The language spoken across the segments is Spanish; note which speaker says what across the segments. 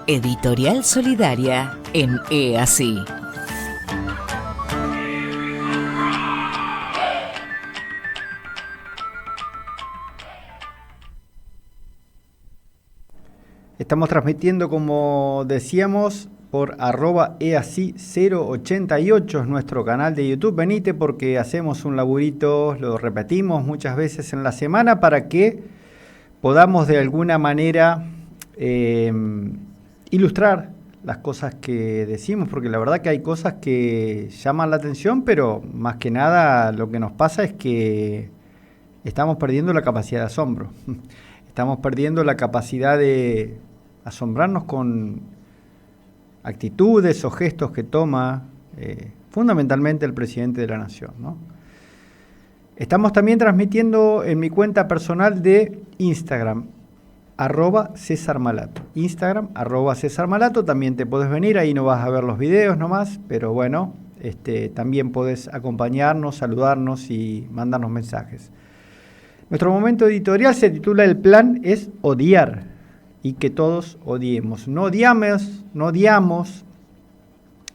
Speaker 1: Editorial Solidaria en EASI.
Speaker 2: Estamos transmitiendo, como decíamos, por @EASI088 es nuestro canal de YouTube. Venite porque hacemos un laburito, lo repetimos muchas veces en la semana para que podamos de alguna manera ilustrar las cosas que decimos, porque la verdad que hay cosas que llaman la atención, pero más que nada lo que nos pasa es que estamos perdiendo la capacidad de asombro. Estamos perdiendo la capacidad de asombrarnos con actitudes o gestos que toma fundamentalmente el presidente de la Nación, ¿no? Estamos también transmitiendo en mi cuenta personal de Instagram, @CésarMalato. Instagram, @CésarMalato. También te podés venir, ahí no vas a ver los videos nomás, pero bueno, también podés acompañarnos, saludarnos y mandarnos mensajes. Nuestro momento editorial se titula "El plan es odiar y que todos odiemos". No odiamos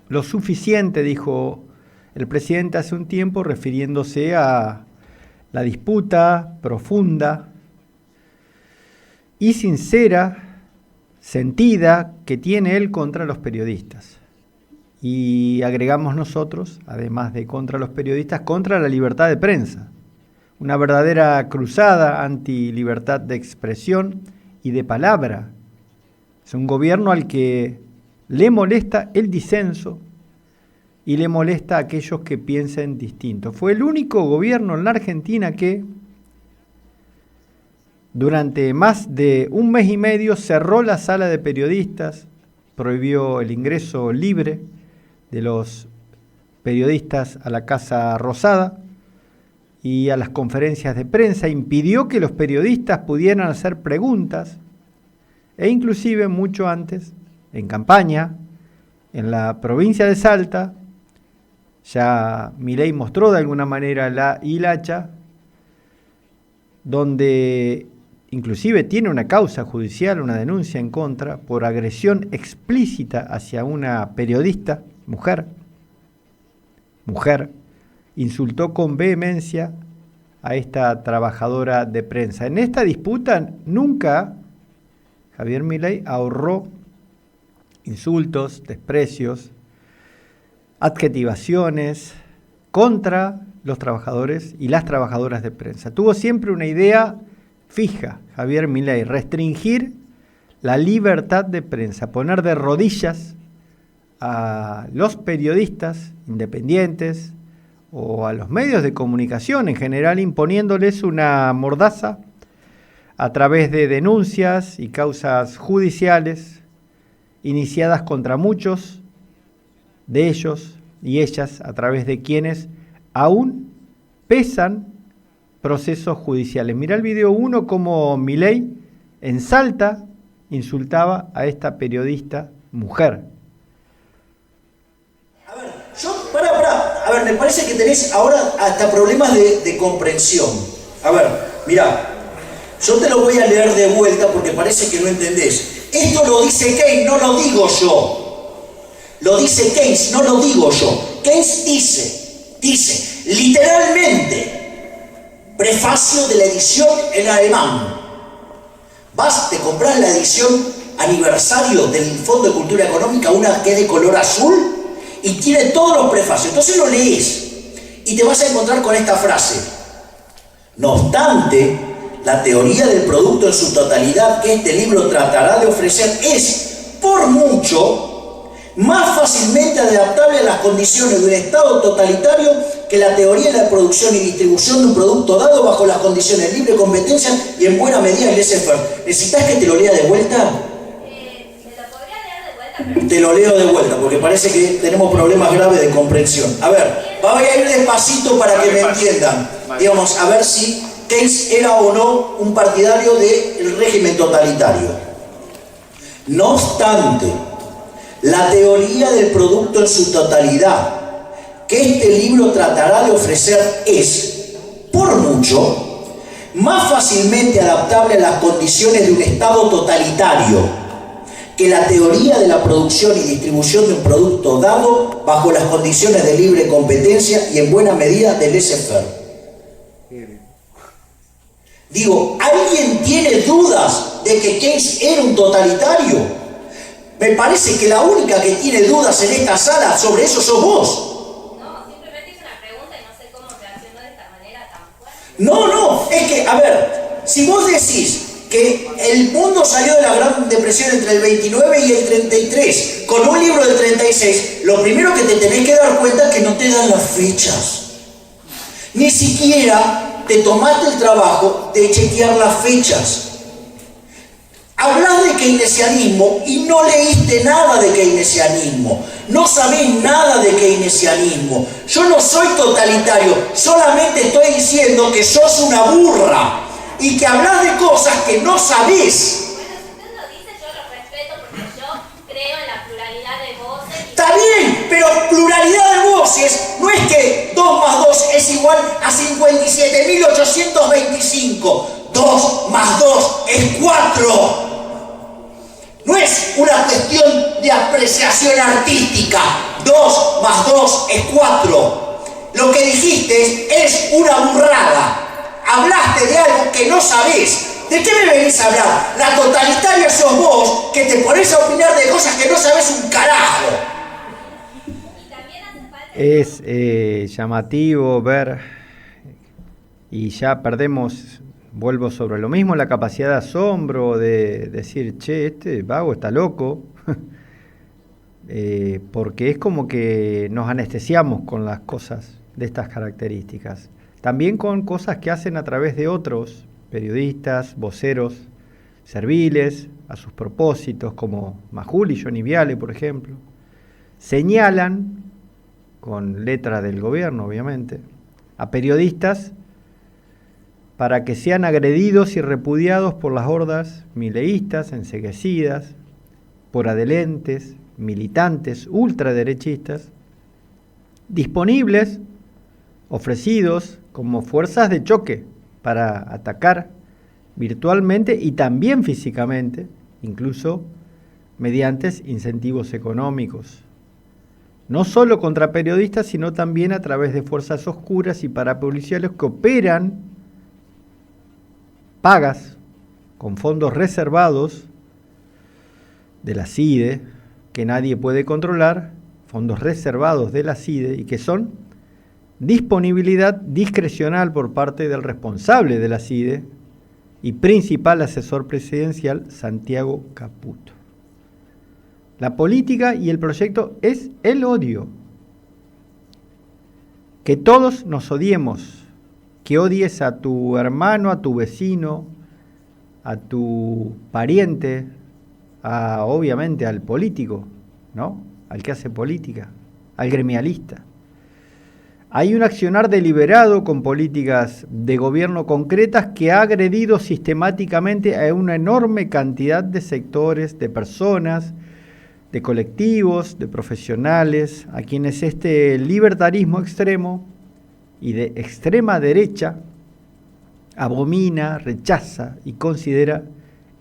Speaker 2: lo suficiente, dijo el presidente hace un tiempo, refiriéndose a la disputa profunda y sincera, sentida, que tiene él contra los periodistas. Y agregamos nosotros, además de contra los periodistas, contra la libertad de prensa. Una verdadera cruzada anti-libertad de expresión y de palabra. Es un gobierno al que le molesta el disenso y le molesta a aquellos que piensen distinto. Fue el único gobierno en la Argentina que durante más de un mes y medio cerró la sala de periodistas, prohibió el ingreso libre de los periodistas a la Casa Rosada y a las conferencias de prensa, impidió que los periodistas pudieran hacer preguntas e inclusive mucho antes, en campaña, en la provincia de Salta, ya Milei mostró de alguna manera la hilacha, donde inclusive tiene una causa judicial, una denuncia en contra por agresión explícita hacia una periodista, mujer, insultó con vehemencia a esta trabajadora de prensa. En esta disputa nunca Javier Milei ahorró insultos, desprecios, adjetivaciones contra los trabajadores y las trabajadoras de prensa. Tuvo siempre una idea fija, Javier Milei: restringir la libertad de prensa, poner de rodillas a los periodistas independientes o a los medios de comunicación en general, imponiéndoles una mordaza a través de denuncias y causas judiciales iniciadas contra muchos de ellos y ellas, a través de quienes aún pesan procesos judiciales. Mirá el video 1, como Milei en Salta insultaba a esta periodista mujer.
Speaker 3: A ver, me parece que tenés ahora hasta problemas de comprensión. A ver, mirá, yo te lo voy a leer de vuelta porque parece que no entendés. Esto lo dice Keynes, no lo digo yo. Lo dice Keynes, no lo digo yo. Keynes dice, literalmente, prefacio de la edición en alemán. Vas, te compras la edición aniversario del Fondo de Cultura Económica, una que es de color azul, y tiene todos los prefacios. Entonces lo lees y te vas a encontrar con esta frase: no obstante, la teoría del producto en su totalidad que este libro tratará de ofrecer es, por mucho, más fácilmente adaptable a las condiciones de un Estado totalitario que la teoría de la producción y distribución de un producto dado bajo las condiciones de libre competencia y en buena medida el laissez-faire. ¿Necesitas que te lo lea de vuelta?
Speaker 4: ¿Me lo podría leer de vuelta? Pero...
Speaker 3: Te lo leo de vuelta porque parece que tenemos problemas graves de comprensión. A ver, voy a ir despacito para que me entiendan. Digamos, a ver si Keynes era o no un partidario del régimen totalitario. No obstante, la teoría del producto en su totalidad que este libro tratará de ofrecer es, por mucho, más fácilmente adaptable a las condiciones de un Estado totalitario que la teoría de la producción y distribución de un producto dado bajo las condiciones de libre competencia y en buena medida del laissez-faire. Digo, ¿alguien tiene dudas de que Keynes era un totalitario? Me parece que la única que tiene dudas en esta sala sobre eso sos vos.
Speaker 4: No, simplemente hice una pregunta y no sé cómo reaccionó de esta manera tan fuerte.
Speaker 3: No, es que, a ver, si vos decís que el mundo salió de la Gran Depresión entre el 29 y el 33, con un libro del 36, lo primero que te tenés que dar cuenta es que no te dan las fechas. Ni siquiera te tomaste el trabajo de chequear las fechas. Hablás de keynesianismo y no leíste nada de keynesianismo. No sabés nada de keynesianismo. Yo no soy totalitario, solamente estoy diciendo que sos una burra y que hablás de cosas que no sabés.
Speaker 4: Bueno, si usted lo dice, yo lo respeto porque yo creo en la pluralidad de voces.
Speaker 3: Está bien, pero pluralidad de voces no es que 2 más 2 es igual a 57.825. 2 más 2 es 4. No es una cuestión de apreciación artística. 2 más 2 es 4. Lo que dijiste es una burrada. Hablaste de algo que no sabés. ¿De qué me venís a hablar? La totalitaria sos vos, que te ponés a opinar de cosas que no sabés un carajo.
Speaker 4: Y también hace falta...
Speaker 2: Es llamativo ver, y ya perdemos, vuelvo sobre lo mismo, la capacidad de asombro, de decir, che, este vago está loco, porque es como que nos anestesiamos con las cosas de estas características. También con cosas que hacen a través de otros periodistas, voceros serviles a sus propósitos, como Majul y Johnny Viale, por ejemplo, señalan, con letra del gobierno obviamente, a periodistas para que sean agredidos y repudiados por las hordas mileístas, enceguecidas, por adherentes, militantes, ultraderechistas, disponibles, ofrecidos como fuerzas de choque para atacar virtualmente y también físicamente, incluso mediante incentivos económicos. No solo contra periodistas, sino también a través de fuerzas oscuras y parapoliciales que operan pagas con fondos reservados de la CIDE, que nadie puede controlar, fondos reservados de la CIDE y que son disponibilidad discrecional por parte del responsable de la CIDE y principal asesor presidencial, Santiago Caputo. La política y el proyecto es el odio. Que todos nos odiemos, que odies a tu hermano, a tu vecino, a tu pariente, obviamente al político, ¿no? Al que hace política, al gremialista. Hay un accionar deliberado con políticas de gobierno concretas que ha agredido sistemáticamente a una enorme cantidad de sectores, de personas, de colectivos, de profesionales, a quienes este libertarismo extremo y de extrema derecha abomina, rechaza y considera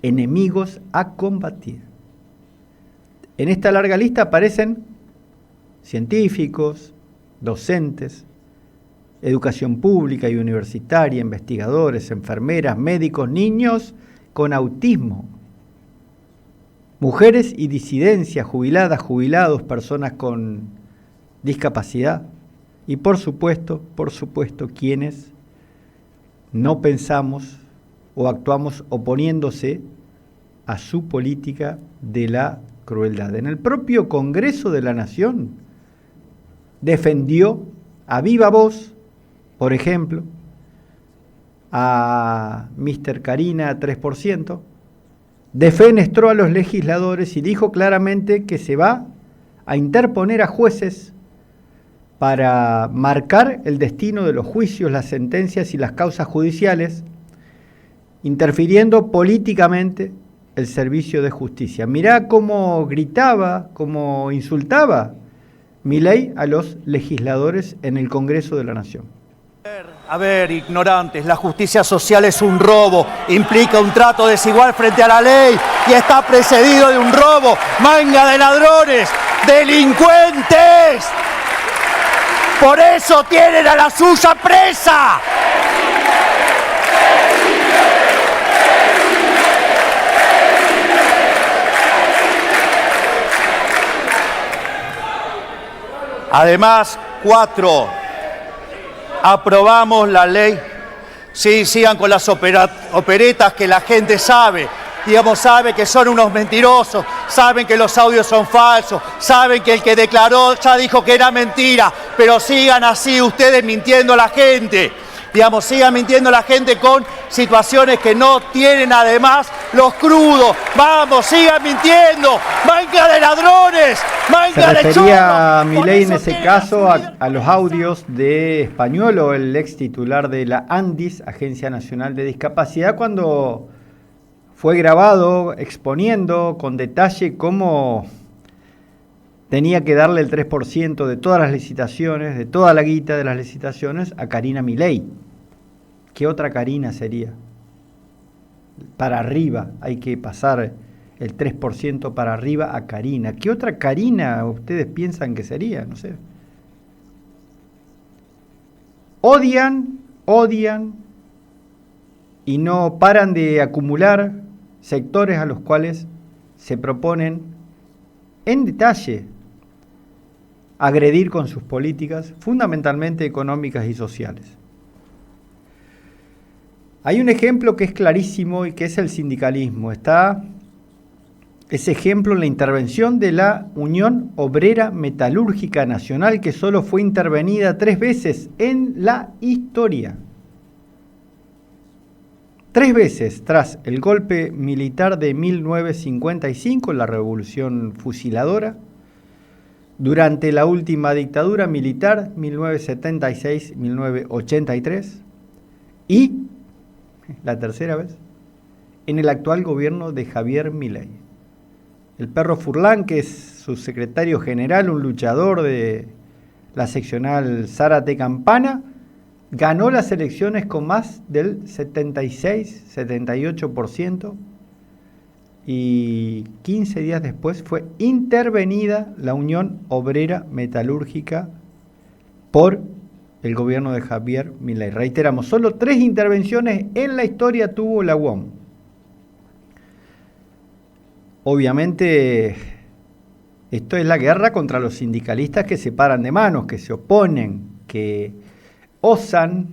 Speaker 2: enemigos a combatir. En esta larga lista aparecen científicos, docentes, educación pública y universitaria, investigadores, enfermeras, médicos, niños con autismo, mujeres y disidencias, jubiladas, jubilados, personas con discapacidad y por supuesto, quienes no pensamos o actuamos oponiéndose a su política de la crueldad. En el propio Congreso de la Nación defendió a viva voz, por ejemplo, a Mr. Karina 3%, defenestró a los legisladores y dijo claramente que se va a interponer a jueces para marcar el destino de los juicios, las sentencias y las causas judiciales, interfiriendo políticamente el servicio de justicia. Mirá cómo gritaba, cómo insultaba Milei a los legisladores en el Congreso de la Nación.
Speaker 5: A ver, ignorantes, la justicia social es un robo, implica un trato desigual frente a la ley y está precedido de un robo. ¡Manga de ladrones! ¡Delincuentes! ¡Por eso tienen a la suya presa! Además, 4, aprobamos la ley. Sí, sigan con las operetas que la gente sabe. Digamos, sabe que son unos mentirosos, saben que los audios son falsos, saben que el que declaró ya dijo que era mentira, pero sigan así ustedes mintiendo a la gente. Digamos, sigan mintiendo a la gente con situaciones que no tienen además los crudos. Vamos, sigan mintiendo. ¡Manga de ladrones! ¡Manga de chorros!
Speaker 2: Se refería a Milei en ese caso a los audios de Españolo, el ex titular de la ANDIS, Agencia Nacional de Discapacidad, cuando fue grabado exponiendo con detalle cómo tenía que darle el 3% de todas las licitaciones, de toda la guita de las licitaciones, a Karina Milei. ¿Qué otra Karina sería? Para arriba, hay que pasar el 3% para arriba a Karina. ¿Qué otra Karina ustedes piensan que sería? No sé. Odian y no paran de acumular sectores a los cuales se proponen en detalle agredir con sus políticas, fundamentalmente económicas y sociales. Hay un ejemplo que es clarísimo y que es el sindicalismo. Está ese ejemplo en la intervención de la Unión Obrera Metalúrgica Nacional, que solo fue intervenida 3 veces en la historia. 3 veces tras el golpe militar de 1955, la revolución fusiladora, durante la última dictadura militar, 1976-1983, y, la tercera vez, en el actual gobierno de Javier Milei. El perro Furlan, que es su secretario general, un luchador de la seccional Zárate Campana, ganó las elecciones con más del 76-78%, y 15 días después fue intervenida la Unión Obrera Metalúrgica por el gobierno de Javier Milei. Reiteramos, solo 3 intervenciones en la historia tuvo la UOM. Obviamente, esto es la guerra contra los sindicalistas que se paran de manos, que se oponen, que osan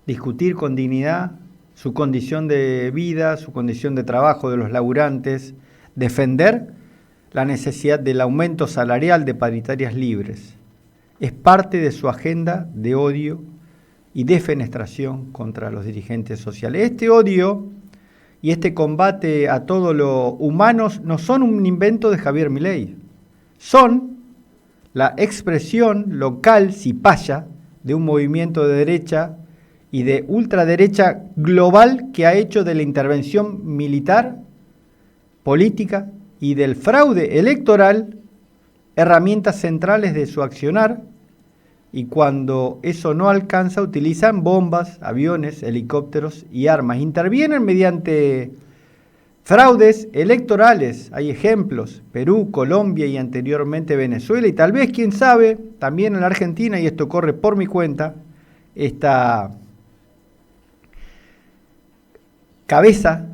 Speaker 2: discutir con dignidad su condición de vida, su condición de trabajo de los laburantes, defender la necesidad del aumento salarial de paritarias libres. Es parte de su agenda de odio y defenestración contra los dirigentes sociales. Este odio y este combate a todo lo humano no son un invento de Javier Milei, son la expresión local cipaya de un movimiento de derecha y de ultraderecha global que ha hecho de la intervención militar, política y del fraude electoral herramientas centrales de su accionar, y cuando eso no alcanza utilizan bombas, aviones, helicópteros y armas. Intervienen mediante fraudes electorales, hay ejemplos, Perú, Colombia y anteriormente Venezuela, y tal vez, quién sabe, también en la Argentina, y esto corre por mi cuenta, esta cabeza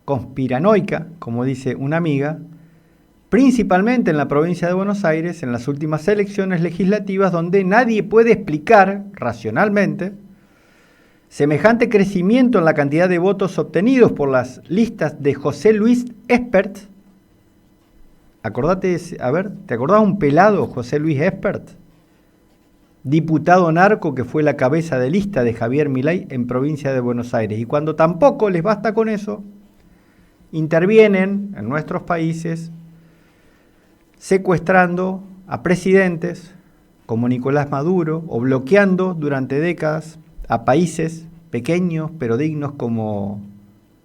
Speaker 2: conspiranoica, como dice una amiga, principalmente en la provincia de Buenos Aires, en las últimas elecciones legislativas, donde nadie puede explicar racionalmente semejante crecimiento en la cantidad de votos obtenidos por las listas de José Luis Espert. Acordate, a ver, ¿te acordás un pelado, José Luis Espert? Diputado narco que fue la cabeza de lista de Javier Milei en provincia de Buenos Aires. Y cuando tampoco les basta con eso, intervienen en nuestros países secuestrando a presidentes como Nicolás Maduro o bloqueando durante décadas a países pequeños pero dignos como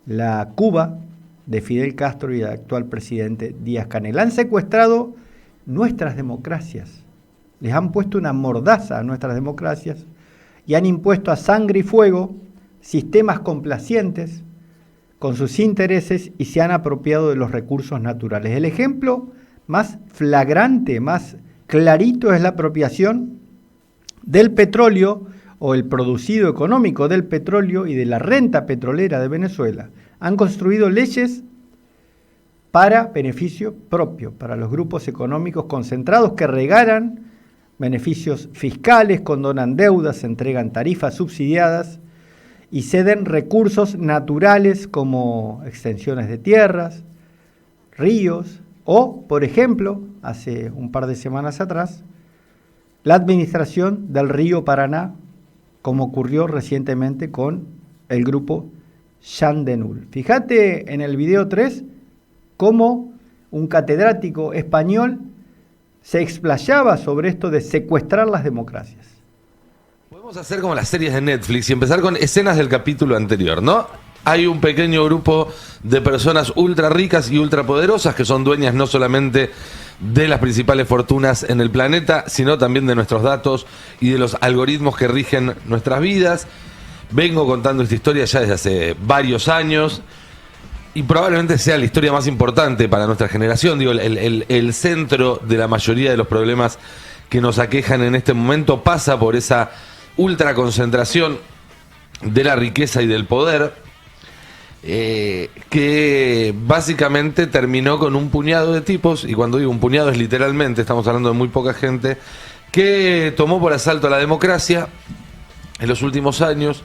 Speaker 2: la Cuba de Fidel Castro y el actual presidente Díaz-Canel. Han secuestrado nuestras democracias, les han puesto una mordaza a nuestras democracias y han impuesto a sangre y fuego sistemas complacientes con sus intereses y se han apropiado de los recursos naturales. El ejemplo más flagrante, más clarito es la apropiación del petróleo o el producido económico del petróleo y de la renta petrolera de Venezuela. Han construido leyes para beneficio propio, para los grupos económicos concentrados que regalan beneficios fiscales, condonan deudas, entregan tarifas subsidiadas y ceden recursos naturales como extensiones de tierras, ríos o, por ejemplo, hace un par de semanas atrás, la administración del río Paraná, como ocurrió recientemente con el grupo Chandenul. Fíjate en el video 3 cómo un catedrático español se explayaba sobre esto de secuestrar las democracias.
Speaker 6: Podemos hacer como las series de Netflix y empezar con escenas del capítulo anterior, ¿no? Hay un pequeño grupo de personas ultra ricas y ultra poderosas que son dueñas no solamente de las principales fortunas en el planeta, sino también de nuestros datos y de los algoritmos que rigen nuestras vidas. Vengo contando esta historia ya desde hace varios años y probablemente sea la historia más importante para nuestra generación. Digo, el centro de la mayoría de los problemas que nos aquejan en este momento pasa por esa ultraconcentración de la riqueza y del poder, que básicamente terminó con un puñado de tipos, y cuando digo un puñado es literalmente, estamos hablando de muy poca gente, que tomó por asalto a la democracia en los últimos años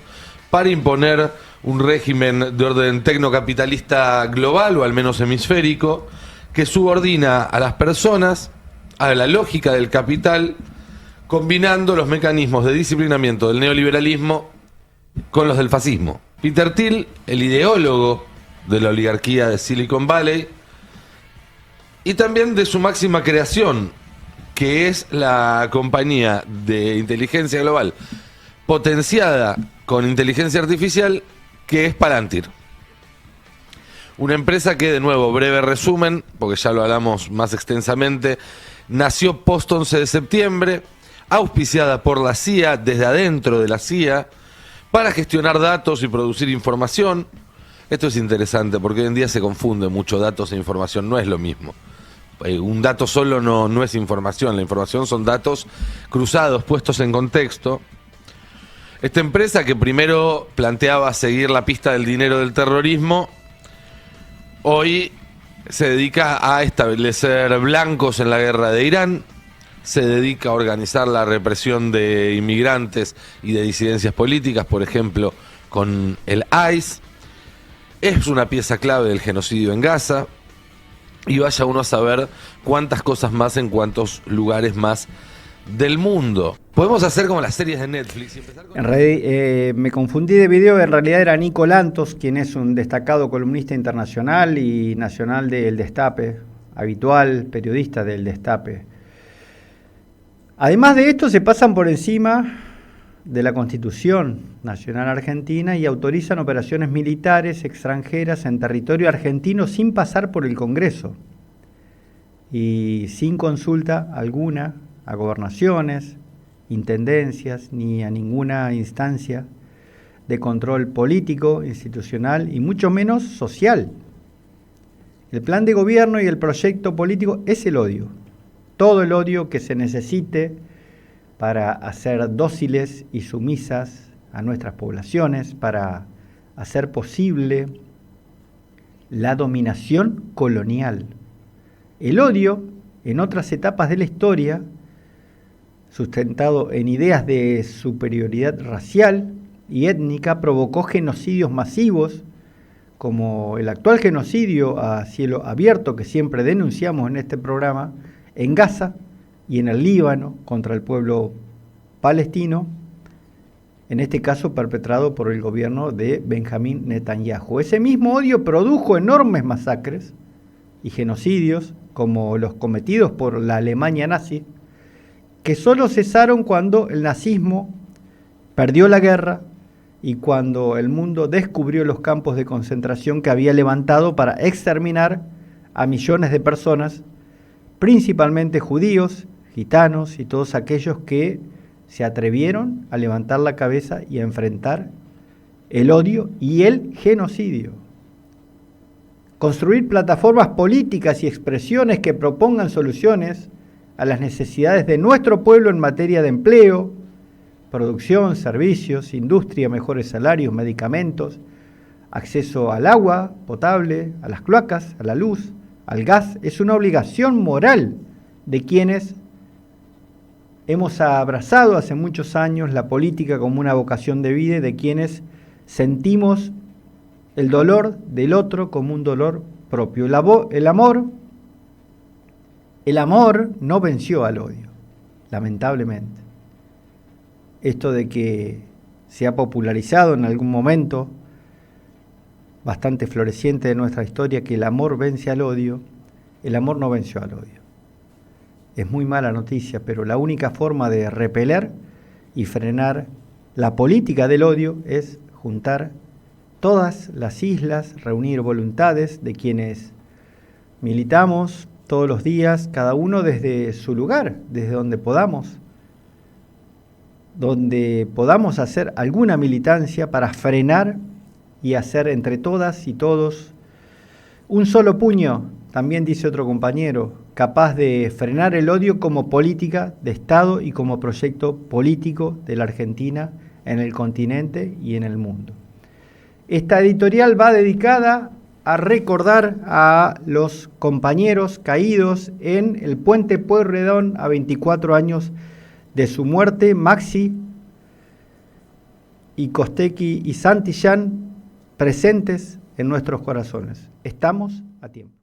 Speaker 6: para imponer un régimen de orden tecnocapitalista global, o al menos hemisférico, que subordina a las personas a la lógica del capital, combinando los mecanismos de disciplinamiento del neoliberalismo con los del fascismo. Peter Thiel, el ideólogo de la oligarquía de Silicon Valley, y también de su máxima creación, que es la compañía de inteligencia global potenciada con inteligencia artificial, que es Palantir. Una empresa que, de nuevo, breve resumen, porque ya lo hablamos más extensamente, nació post 11 de septiembre, auspiciada por la CIA, desde adentro de la CIA, para gestionar datos y producir información. Esto es interesante porque hoy en día se confunde mucho datos e información, no es lo mismo. Un dato solo no es información, la información son datos cruzados, puestos en contexto. Esta empresa, que primero planteaba seguir la pista del dinero del terrorismo, hoy se dedica a establecer blancos en la guerra de Irán, se dedica a organizar la represión de inmigrantes y de disidencias políticas, por ejemplo, con el ICE. Es una pieza clave del genocidio en Gaza. Y vaya uno a saber cuántas cosas más en cuántos lugares más del mundo. Podemos hacer como las series de Netflix y empezar con...
Speaker 2: Me confundí de video, en realidad era Nico Lantos, quien es un destacado columnista internacional y nacional del Destape, habitual periodista del Destape. Además de esto, se pasan por encima de la Constitución Nacional Argentina y autorizan operaciones militares extranjeras en territorio argentino sin pasar por el Congreso y sin consulta alguna a gobernaciones, intendencias ni a ninguna instancia de control político, institucional y mucho menos social. El plan de gobierno y el proyecto político es el odio. Todo el odio que se necesite para hacer dóciles y sumisas a nuestras poblaciones, para hacer posible la dominación colonial. El odio, en otras etapas de la historia, sustentado en ideas de superioridad racial y étnica, provocó genocidios masivos, como el actual genocidio a cielo abierto que siempre denunciamos en este programa, en Gaza y en el Líbano contra el pueblo palestino, en este caso perpetrado por el gobierno de Benjamín Netanyahu. Ese mismo odio produjo enormes masacres y genocidios como los cometidos por la Alemania nazi, que solo cesaron cuando el nazismo perdió la guerra y cuando el mundo descubrió los campos de concentración que había levantado para exterminar a millones de personas, principalmente judíos, gitanos y todos aquellos que se atrevieron a levantar la cabeza y a enfrentar el odio y el genocidio. Construir plataformas políticas y expresiones que propongan soluciones a las necesidades de nuestro pueblo en materia de empleo, producción, servicios, industria, mejores salarios, medicamentos, acceso al agua potable, a las cloacas, a la luz, al gas, es una obligación moral de quienes hemos abrazado hace muchos años la política como una vocación de vida y de quienes sentimos el dolor del otro como un dolor propio. El amor no venció al odio, lamentablemente. Esto de que se ha popularizado en algún momento bastante floreciente de nuestra historia, que el amor vence al odio, el amor no venció al odio. Es muy mala noticia, pero la única forma de repeler y frenar la política del odio es juntar todas las islas, reunir voluntades de quienes militamos todos los días, cada uno desde su lugar, desde donde podamos hacer alguna militancia para frenar y hacer entre todas y todos un solo puño, también dice otro compañero, capaz de frenar el odio como política de Estado y como proyecto político de la Argentina en el continente y en el mundo. Esta editorial va dedicada a recordar a los compañeros caídos en el puente Pueyrredón a 24 años de su muerte, Maxi y Costecchi y Santillán, presentes en nuestros corazones. Estamos a tiempo.